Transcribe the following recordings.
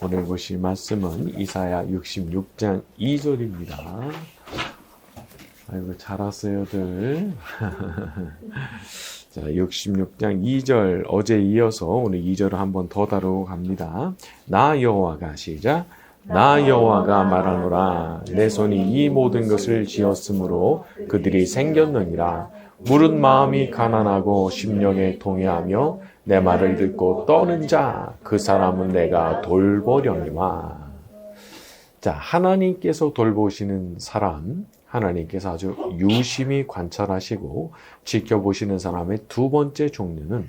오늘 보실 말씀은 이사야 66장 2절입니다. 아이고 잘 왔어요들. 자, 66장 2절 어제 이어서 오늘 2절을 한번 더 다루고 갑니다. 나 여호와가 시작. 나 여호와가 말하노라. 내 손이 이 모든 것을 지었으므로 그들이 생겼느니라. 무릇 마음이 가난하고 심령에 통회하며 내 말을 듣고 떠는 자 그 사람은 내가 돌보려니와. 자, 하나님께서 돌보시는 사람, 하나님께서 아주 유심히 관찰하시고 지켜보시는 사람의 두 번째 종류는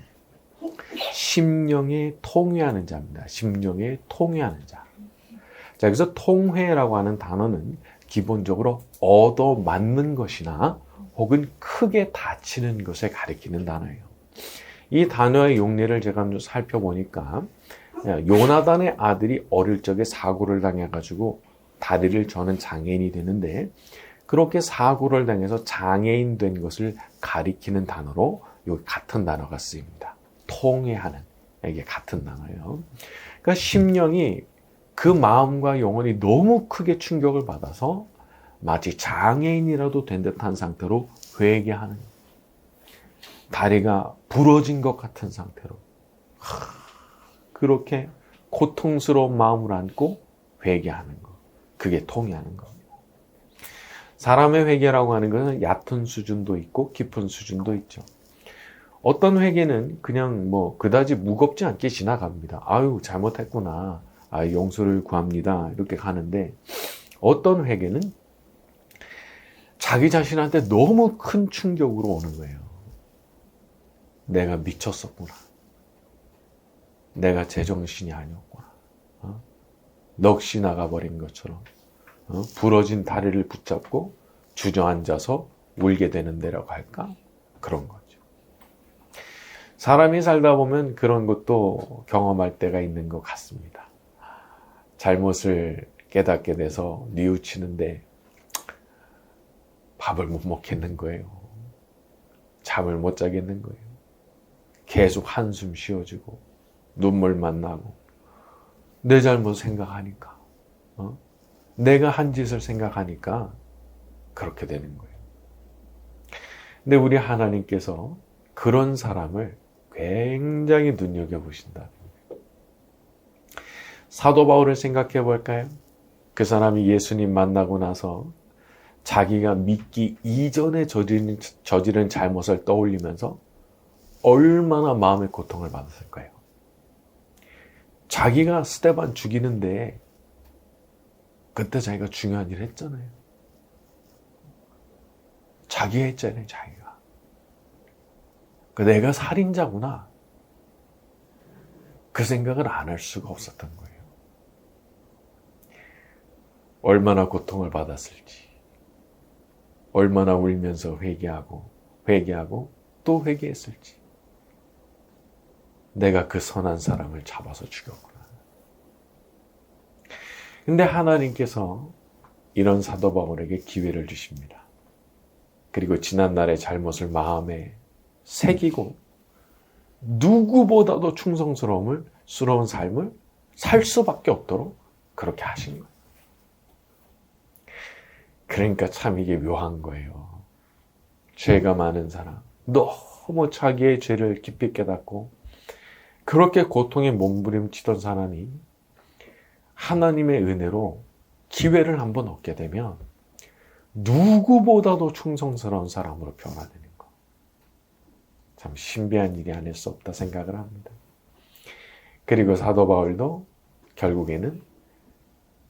심령에 통회하는 자입니다. 심령에 통회하는 자. 자, 그래서 통회라고 하는 단어는 기본적으로 얻어맞는 것이나 혹은 크게 다치는 것을 가리키는 단어예요. 이 단어의 용례를 제가 좀 살펴보니까 요나단의 아들이 어릴 적에 사고를 당해가지고 다리를 저는 장애인이 되는데 그렇게 사고를 당해서 장애인 된 것을 가리키는 단어로 여기 같은 단어가 쓰입니다. 통회하는, 이게 같은 단어예요. 그러니까 심령이 그 마음과 영혼이 너무 크게 충격을 받아서 마치 장애인이라도 된 듯한 상태로 회개하는, 다리가 부러진 것 같은 상태로 그렇게 고통스러운 마음을 안고 회개하는 것, 그게 통회하는 겁니다. 사람의 회개라고 하는 것은 얕은 수준도 있고 깊은 수준도 있죠. 어떤 회개는 그냥 그다지 무겁지 않게 지나갑니다. 아유 잘못했구나, 용서를 구합니다, 이렇게 가는데 어떤 회개는 자기 자신한테 너무 큰 충격으로 오는 거예요. 내가 미쳤었구나. 내가 제정신이 아니었구나. 넋이 나가버린 것처럼 부러진 다리를 붙잡고 주저앉아서 울게 되는 데라고 할까? 그런 거죠. 사람이 살다 보면 그런 것도 경험할 때가 있는 것 같습니다. 잘못을 깨닫게 돼서 뉘우치는데 밥을 못 먹겠는 거예요. 잠을 못 자겠는 거예요. 계속 한숨 쉬어지고 눈물만 나고 내 잘못 생각하니까 내가 한 짓을 생각하니까 그렇게 되는 거예요. 근데 우리 하나님께서 그런 사람을 굉장히 눈여겨보신다. 사도 바울을 생각해 볼까요? 그 사람이 예수님 만나고 나서 자기가 믿기 이전에 저지른 잘못을 떠올리면서 얼마나 마음의 고통을 받았을까요? 자기가 스데반 죽이는데 그때 자기가 중요한 일을 했잖아요. 자기가 했잖아요, 자기가. 내가 살인자구나. 그 생각을 안 할 수가 없었던 거예요. 얼마나 고통을 받았을지. 얼마나 울면서 회개하고 또 회개했을지. 내가 그 선한 사람을 잡아서 죽였구나. 근데 하나님께서 이런 사도 바울에게 기회를 주십니다. 그리고 지난날의 잘못을 마음에 새기고 누구보다도 충성스러운 삶을 살 수밖에 없도록 그렇게 하신 거예요. 그러니까 참 이게 묘한 거예요. 죄가 많은 사람, 너무 자기의 죄를 깊이 깨닫고 그렇게 고통에 몸부림치던 사람이 하나님의 은혜로 기회를 한번 얻게 되면 누구보다도 충성스러운 사람으로 변화되는 거. 참 신비한 일이 아닐 수 없다 생각을 합니다. 그리고 사도 바울도 결국에는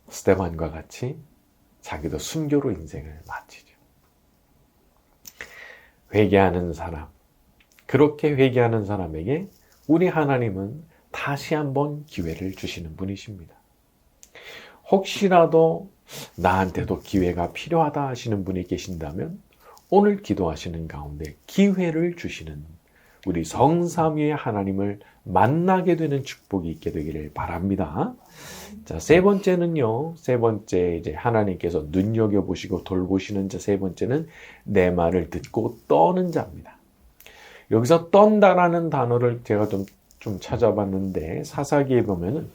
스데반과 같이 자기도 순교로 인생을 마치죠. 회개하는 사람, 그렇게 회개하는 사람에게 우리 하나님은 다시 한번 기회를 주시는 분이십니다. 혹시라도 나한테도 기회가 필요하다 하시는 분이 계신다면 오늘 기도하시는 가운데 기회를 주시는 우리 성삼위의 하나님을 만나게 되는 축복이 있게 되기를 바랍니다. 자, 세 번째는요. 이제 하나님께서 눈여겨보시고 돌보시는 자 세 번째는 내 말을 듣고 떠는 자입니다. 여기서 떤다라는 단어를 제가 좀 좀 찾아봤는데 사사기에 보면은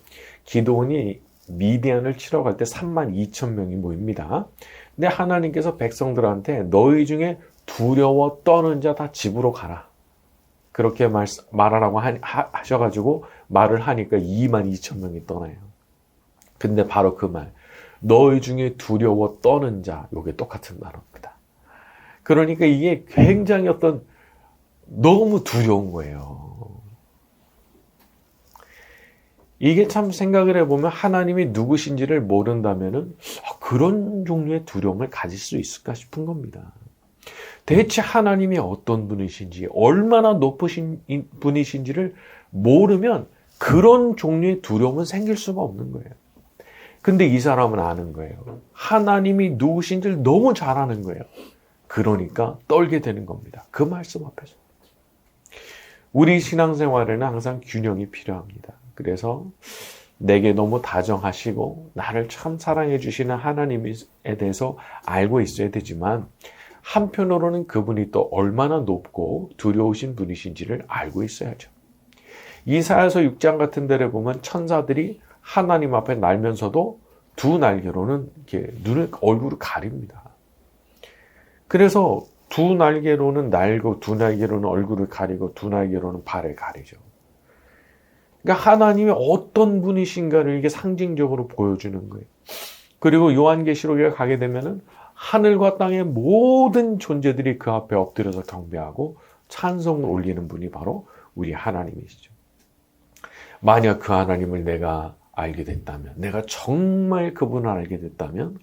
기드온이 미디안을 치러 갈 때 32,000명이 모입니다. 근데 하나님께서 백성들한테 너희 중에 두려워 떠는 자 다 집으로 가라. 그렇게 말하라고 하셔가지고 말을 하니까 22,000명이 떠나요. 근데 바로 그 말, 너희 중에 두려워 떠는 자, 요게 똑같은 단어입니다. 그러니까 이게 굉장히 너무 두려운 거예요. 이게 참 생각을 해보면 하나님이 누구신지를 모른다면은 그런 종류의 두려움을 가질 수 있을까 싶은 겁니다. 대체 하나님이 어떤 분이신지, 얼마나 높으신 분이신지를 모르면 그런 종류의 두려움은 생길 수가 없는 거예요. 근데 이 사람은 아는 거예요. 하나님이 누구신지를 너무 잘 아는 거예요. 그러니까 떨게 되는 겁니다. 그 말씀 앞에서. 우리 신앙생활에는 항상 균형이 필요합니다. 그래서 내게 너무 다정하시고 나를 참 사랑해 주시는 하나님에 대해서 알고 있어야 되지만 한편으로는 그분이 또 얼마나 높고 두려우신 분이신지를 알고 있어야죠. 이사야서 6장 같은 데를 보면 천사들이 하나님 앞에 날면서도 두 날개로는 이렇게 얼굴을 가립니다. 그래서 두 날개로는 날고 두 날개로는 얼굴을 가리고 두 날개로는 발을 가리죠. 그러니까 하나님이 어떤 분이신가를 이게 상징적으로 보여주는 거예요. 그리고 요한계시록에 가게 되면은 하늘과 땅의 모든 존재들이 그 앞에 엎드려서 경배하고 찬송을 올리는 분이 바로 우리 하나님이시죠. 만약 그 하나님을 내가 알게 됐다면, 내가 정말 그분을 알게 됐다면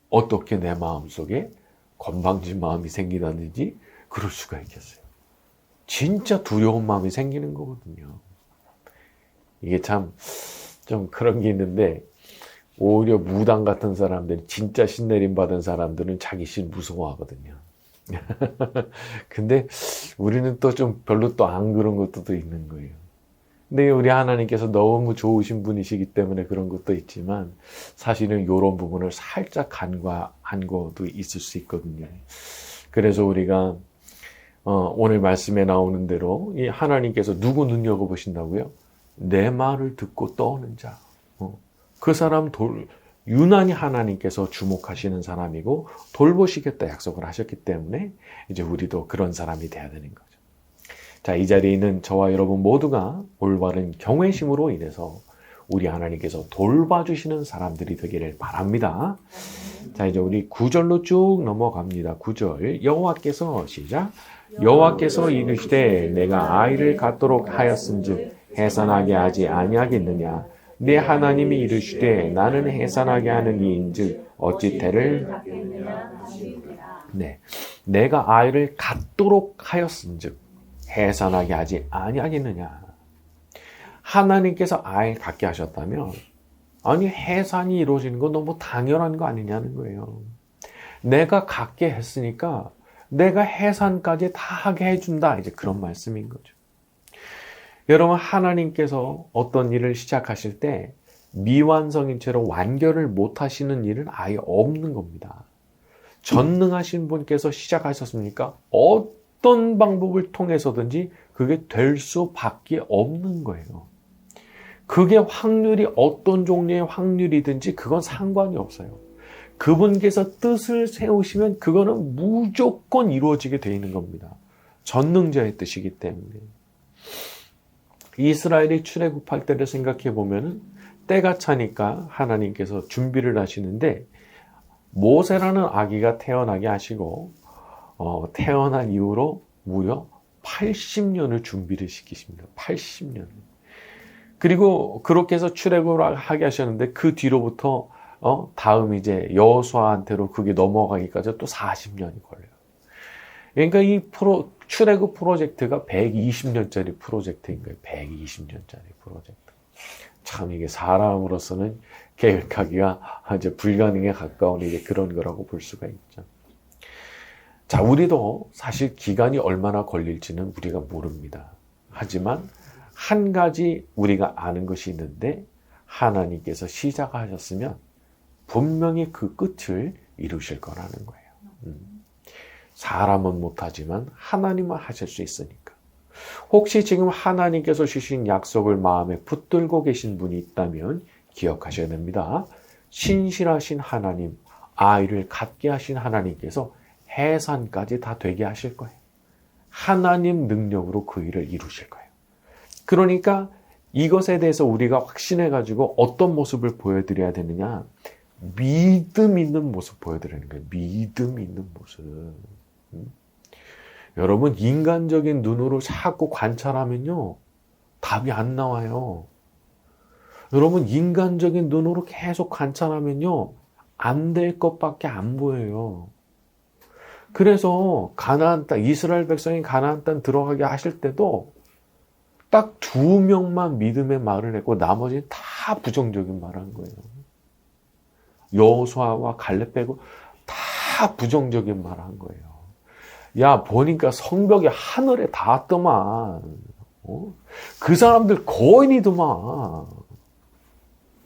어떻게 내 마음속에 건방진 마음이 생기다든지 그럴 수가 있겠어요. 진짜 두려운 마음이 생기는 거거든요. 이게 참 좀 그런 게 있는데 오히려 무당 같은 사람들, 진짜 신내림 받은 사람들은 자기 신 무서워하거든요. 근데 우리는 또 좀 별로 또 안 그런 것도 또 있는 거예요. 근데 우리 하나님께서 너무 좋으신 분이시기 때문에 그런 것도 있지만 사실은 이런 부분을 살짝 간과한 것도 있을 수 있거든요. 그래서 우리가 오늘 말씀에 나오는 대로 이 하나님께서 누구 눈여겨보신다고요? 내 말을 듣고 떠오는 자. 그 사람 유난히 하나님께서 주목하시는 사람이고 돌보시겠다 약속을 하셨기 때문에 이제 우리도 그런 사람이 돼야 되는 거죠. 자, 이 자리에 있는 저와 여러분 모두가 올바른 경외심으로 인해서 우리 하나님께서 돌봐주시는 사람들이 되기를 바랍니다. 자, 이제 우리 9절로 쭉 넘어갑니다. 9절. 여호와께서 시작. 여호와께서 이르시되 내가 아이를 갖도록 하였은즉 해산하게 하지 아니하겠느냐. 내 하나님이 이르시되 나는 해산하게 하는 이인즉 어찌 대를 내가 아이를 갖도록 하였은즉 해산하게 하지 아니하겠느냐. 하나님께서 아이를 갖게 하셨다면 아니 해산이 이루어지는 건 너무 당연한 거 아니냐는 거예요. 내가 갖게 했으니까 내가 해산까지 다 하게 해준다. 이제 그런 말씀인 거죠. 여러분, 하나님께서 어떤 일을 시작하실 때 미완성인 채로 완결을 못 하시는 일은 아예 없는 겁니다. 전능하신 분께서 시작하셨습니까? 어떤 방법을 통해서든지 그게 될 수밖에 없는 거예요. 그게 확률이 어떤 종류의 확률이든지 그건 상관이 없어요. 그분께서 뜻을 세우시면 그거는 무조건 이루어지게 되어 있는 겁니다. 전능자의 뜻이기 때문에. 이스라엘이 출애굽할 때를 생각해 보면 때가 차니까 하나님께서 준비를 하시는데 모세라는 아기가 태어나게 하시고 태어난 이후로 무려 80년을 준비를 시키십니다. 80년. 그리고 그렇게 해서 출애굽을 하게 하셨는데 그 뒤로부터 다음 이제 여호수아한테로 그게 넘어가기까지 또 40년이 걸려요. 그러니까 이 출애굽 프로젝트가 120년짜리 프로젝트인 거예요. 120년짜리 프로젝트. 참 이게 사람으로서는 계획하기가 이제 불가능에 가까운 이제 그런 거라고 볼 수가 있죠. 자, 우리도 사실 기간이 얼마나 걸릴지는 우리가 모릅니다. 하지만 한 가지 우리가 아는 것이 있는데 하나님께서 시작하셨으면 분명히 그 끝을 이루실 거라는 거예요. 사람은 못하지만 하나님은 하실 수 있으니까. 혹시 지금 하나님께서 주신 약속을 마음에 붙들고 계신 분이 있다면 기억하셔야 됩니다. 신실하신 하나님, 아이를 갖게 하신 하나님께서 해산까지 다 되게 하실 거예요. 하나님 능력으로 그 일을 이루실 거예요. 그러니까 이것에 대해서 우리가 확신해가지고 어떤 모습을 보여드려야 되느냐? 믿음 있는 모습 보여드리는 거예요. 믿음 있는 모습. 여러분, 인간적인 눈으로 자꾸 관찰하면요, 답이 안 나와요. 여러분, 인간적인 눈으로 계속 관찰하면요, 안 될 것밖에 안 보여요. 그래서 가나안 땅, 이스라엘 백성이 가나안 땅 들어가게 하실 때도 딱 2명만 믿음의 말을 했고 나머지는 다 부정적인 말을 한 거예요. 여호수아와 갈렙 빼고 다 부정적인 말을 한 거예요. 야, 보니까 성벽이 하늘에 닿았더만. 그 사람들 거인이더만.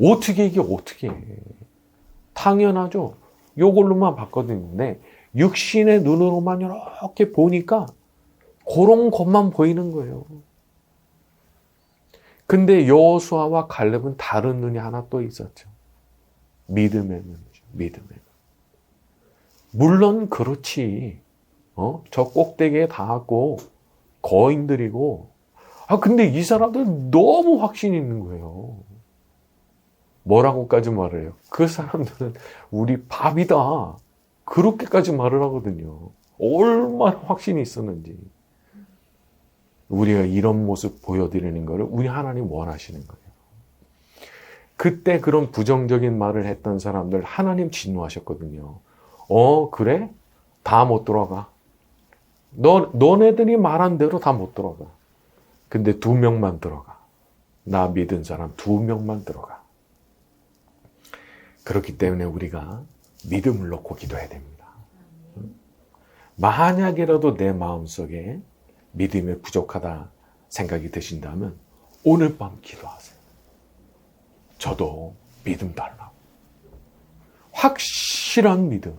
어떻게 이게 어떻게 해. 당연하죠. 요걸로만 봤거든요. 육신의 눈으로만 이렇게 보니까 그런 것만 보이는 거예요. 근데 여호수아와 갈렙은 다른 눈이 하나 또 있었죠. 믿음의 눈이죠. 믿음의 눈. 물론 그렇지. 저 꼭대기에 닿았고 거인들이고. 근데 이 사람들 너무 확신이 있는 거예요. 뭐라고까지 말해요? 그 사람들은 우리 밥이다. 그렇게까지 말을 하거든요. 얼마나 확신이 있었는지. 우리가 이런 모습 보여드리는 것을 우리 하나님 원하시는 거예요. 그때 그런 부정적인 말을 했던 사람들 하나님 진노하셨거든요. 그래? 다 못 들어가. 너네들이 말한 대로 다 못 들어가. 근데 2명만 들어가. 나 믿은 사람 2명만 들어가. 그렇기 때문에 우리가 믿음을 놓고 기도해야 됩니다. 만약이라도 내 마음속에 믿음이 부족하다 생각이 드신다면 오늘 밤 기도하세요. 저도 믿음 달라고. 확실한 믿음.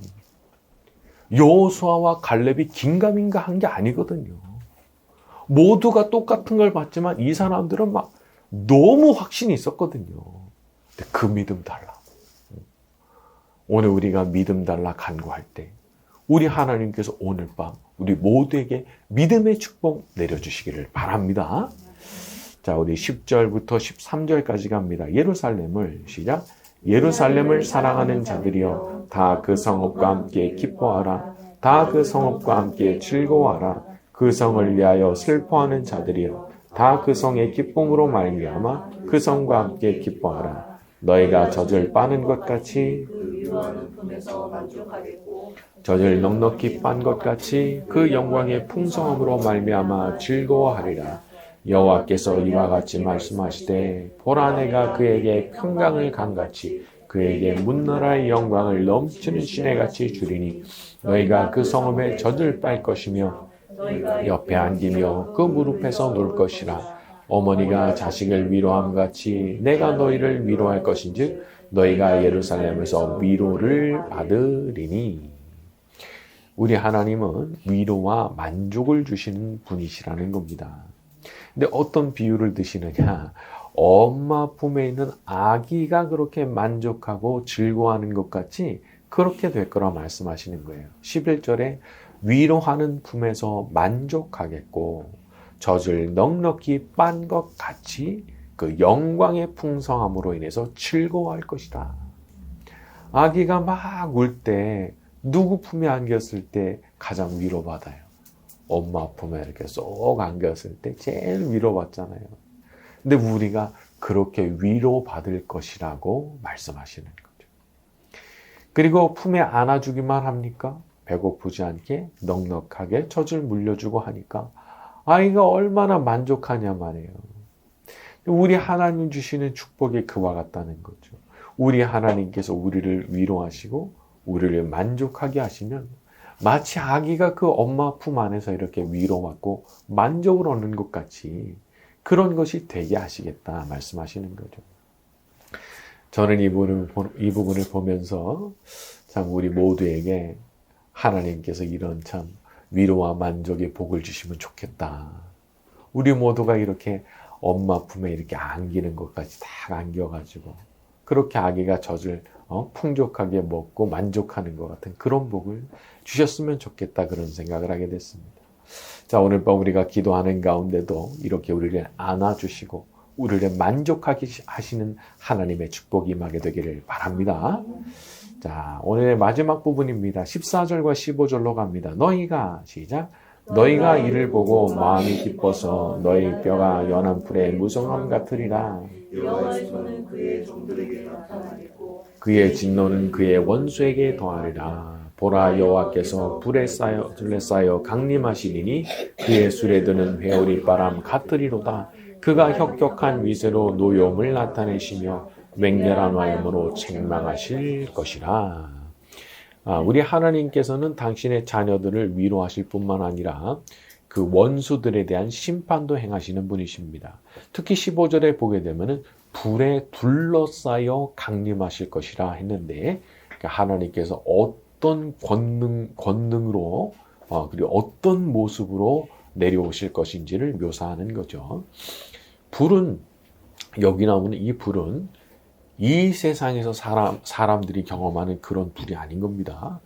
여호수아와 갈렙이 긴가민가 한 게 아니거든요. 모두가 똑같은 걸 봤지만 이 사람들은 막 너무 확신이 있었거든요. 근데 그 믿음 달라. 오늘 우리가 믿음 달라 간구할 때 우리 하나님께서 오늘 밤 우리 모두에게 믿음의 축복 내려주시기를 바랍니다. 자, 우리 10절부터 13절까지 갑니다. 예루살렘을 시작. 예루살렘을 사랑하는 자들이여 다 그 성읍과 함께 기뻐하라. 다 그 성읍과 함께 즐거워하라. 그 성을 위하여 슬퍼하는 자들이여 다 그 성의 기쁨으로 말미암아 그 성과 함께 기뻐하라. 너희가 젖을 빠는 것 같이 젖을 넉넉히 빤 것 같이 그 영광의 풍성함으로 말미암아 즐거워하리라. 여호와께서 이와 같이 말씀하시되 보라 내가 그에게 평강을 강같이 그에게 문나라의 영광을 넘치는 시내같이 주리니 너희가 그 성읍에 젖을 빨 것이며 옆에 앉으며 그 무릎에서 놀 것이라. 어머니가 자식을 위로함같이 내가 너희를 위로할 것인즉 너희가 예루살렘에서 위로를 받으리니. 우리 하나님은 위로와 만족을 주시는 분이시라는 겁니다. 근데 어떤 비유를 드시느냐? 엄마 품에 있는 아기가 그렇게 만족하고 즐거워하는 것 같이 그렇게 될 거라 말씀하시는 거예요. 11절에 위로하는 품에서 만족하겠고 젖을 넉넉히 빤 것 같이 그 영광의 풍성함으로 인해서 즐거워할 것이다. 아기가 막 울 때 누구 품에 안겼을 때 가장 위로받아요? 엄마 품에 이렇게 쏙 안겼을 때 제일 위로받잖아요. 근데 우리가 그렇게 위로받을 것이라고 말씀하시는 거죠. 그리고 품에 안아주기만 합니까? 배고프지 않게 넉넉하게 젖을 물려주고 하니까 아이가 얼마나 만족하냐 말이에요. 우리 하나님 주시는 축복이 그와 같다는 거죠. 우리 하나님께서 우리를 위로하시고 우리를 만족하게 하시면 마치 아기가 그 엄마 품 안에서 이렇게 위로받고 만족을 얻는 것 같이 그런 것이 되게 하시겠다 말씀하시는 거죠. 저는 이 부분을 보면서 참 우리 모두에게 하나님께서 이런 참 위로와 만족의 복을 주시면 좋겠다. 우리 모두가 이렇게 엄마 품에 이렇게 안기는 것까지 다 안겨가지고 그렇게 아기가 젖을 풍족하게 먹고 만족하는 것 같은 그런 복을 주셨으면 좋겠다 그런 생각을 하게 됐습니다. 자, 오늘 밤 우리가 기도하는 가운데도 이렇게 우리를 안아주시고 우리를 만족하게 하시는 하나님의 축복이 임하게 되기를 바랍니다. 자, 오늘의 마지막 부분입니다. 14절과 15절로 갑니다. 너희가 시작. 너희가 이를 보고 마음이 기뻐서 너희 뼈가 연한 풀의 무성함 같으리라. 여호와의 손은 그의 종들에게 나타나겠고 그의 진노는 그의 원수에게 더하리라. 보라, 여호와께서 불에 쌓여 강림하시리니 그의 술에 드는 회오리 바람 같으리로다. 그가 혁혁한 위세로 노여움을 나타내시며 맹렬한 와임으로 책망하실 것이라. 우리 하나님께서는 당신의 자녀들을 위로하실 뿐만 아니라 그 원수들에 대한 심판도 행하시는 분이십니다. 특히 15절에 보게 되면은 불에 둘러싸여 강림하실 것이라 했는데 하나님께서 어떤 권능으로 그리고 어떤 모습으로 내려오실 것인지를 묘사하는 거죠. 불은 여기 나오는 이 불은 이 세상에서 사람들이 경험하는 그런 불이 아닌 겁니다.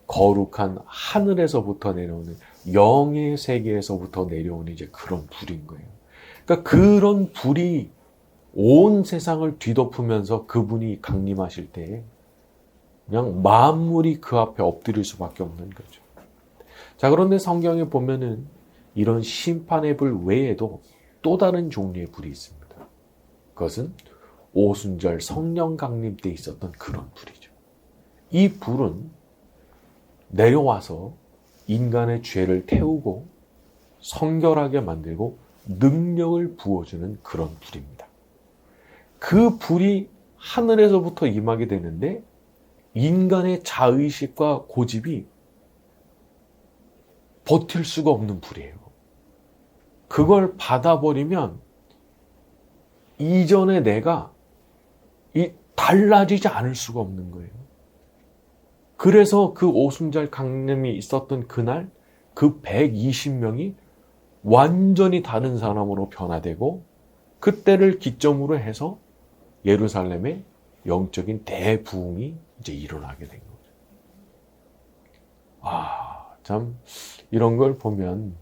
거룩한 하늘에서부터 내려오는 영의 세계에서부터 내려오는 이제 그런 불인 거예요. 그러니까 그런 불이 온 세상을 뒤덮으면서 그분이 강림하실 때 그냥 만물이 그 앞에 엎드릴 수밖에 없는 거죠. 자, 그런데 성경에 보면은 이런 심판의 불 외에도 또 다른 종류의 불이 있습니다. 그것은 오순절 성령 강림 때 있었던 그런 불이죠. 이 불은 내려와서 인간의 죄를 태우고 성결하게 만들고 능력을 부어주는 그런 불입니다. 그 불이 하늘에서부터 임하게 되는데 인간의 자의식과 고집이 버틸 수가 없는 불이에요. 그걸 받아버리면 이전에 내가 달라지지 않을 수가 없는 거예요. 그래서 그 오순절 강림이 있었던 그날 그 120명이 완전히 다른 사람으로 변화되고 그때를 기점으로 해서 예루살렘에 영적인 대부흥이 이제 일어나게 된 거죠. 참 이런 걸 보면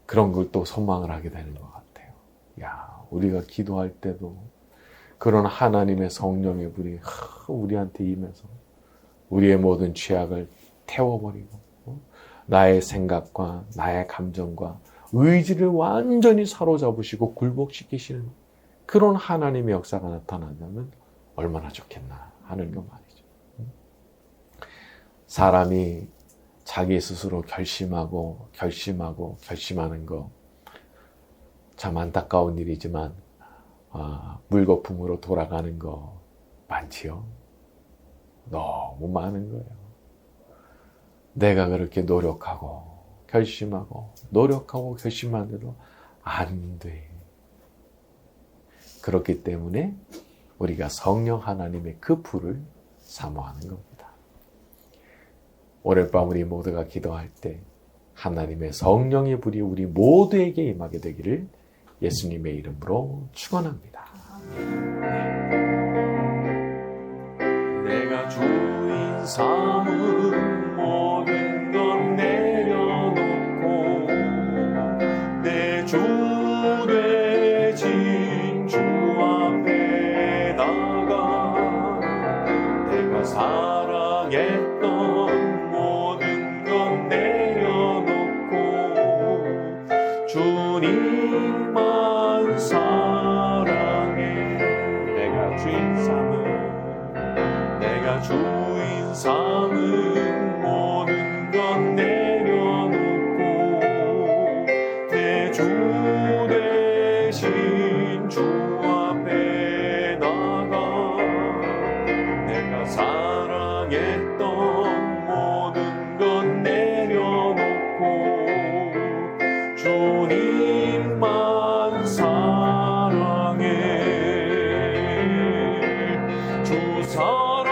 그런 걸 또 소망을 하게 되는 것 같아요. 우리가 기도할 때도 그런 하나님의 성령의 불이 우리한테 임해서 우리의 모든 죄악을 태워버리고 나의 생각과 나의 감정과 의지를 완전히 사로잡으시고 굴복시키시는 그런 하나님의 역사가 나타난다면 얼마나 좋겠나 하는 것 말이죠. 사람이 자기 스스로 결심하는 거 참 안타까운 일이지만 물거품으로 돌아가는 거 많지요. 너무 많은 거예요. 내가 그렇게 노력하고 결심한데도 안 돼. 그렇기 때문에 우리가 성령 하나님의 그 불을 사모하는 겁니다. 오늘 밤 우리 모두가 기도할 때 하나님의 성령의 불이 우리 모두에게 임하게 되기를 예수님의 이름으로 축원합니다. 내가 주인 삼은 모든 건 내려놓고 내 주 되신 주 앞에 나가 내가 사랑했던 모든 건 내려놓고 주님만 사랑해. 내가 주인 삼은 모든 건 내려놓고 내 주 대신 주 앞에 나가 내가 사랑했던 모든 건 내려놓고 주님만 사랑해. 주 사랑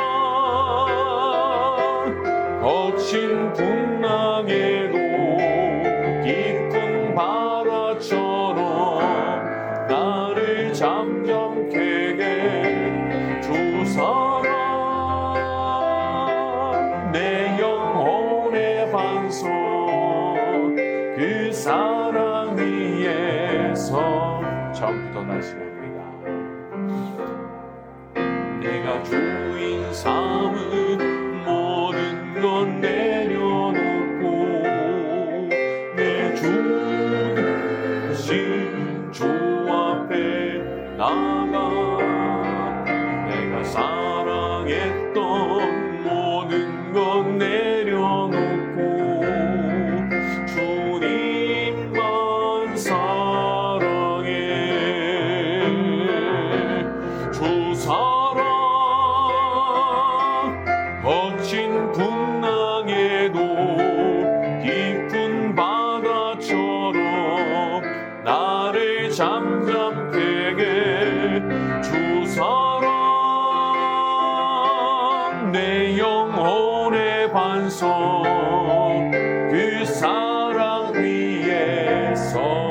잠잠케게 주 사랑 내 영혼의 반석 그 사랑 위에서 처음부터 다시 갑니다. 내가 주인 삼은 모든 건 내려놓고 내 주신 주 앞에 나가 내가 사랑했던 모든 건 내려놓고 주님만 사랑해. 주 사랑 거친 풍랑에도 깊은 바다처럼 나를 잠잠케게 주 사랑 내 영혼의 반석 그 사랑 위에서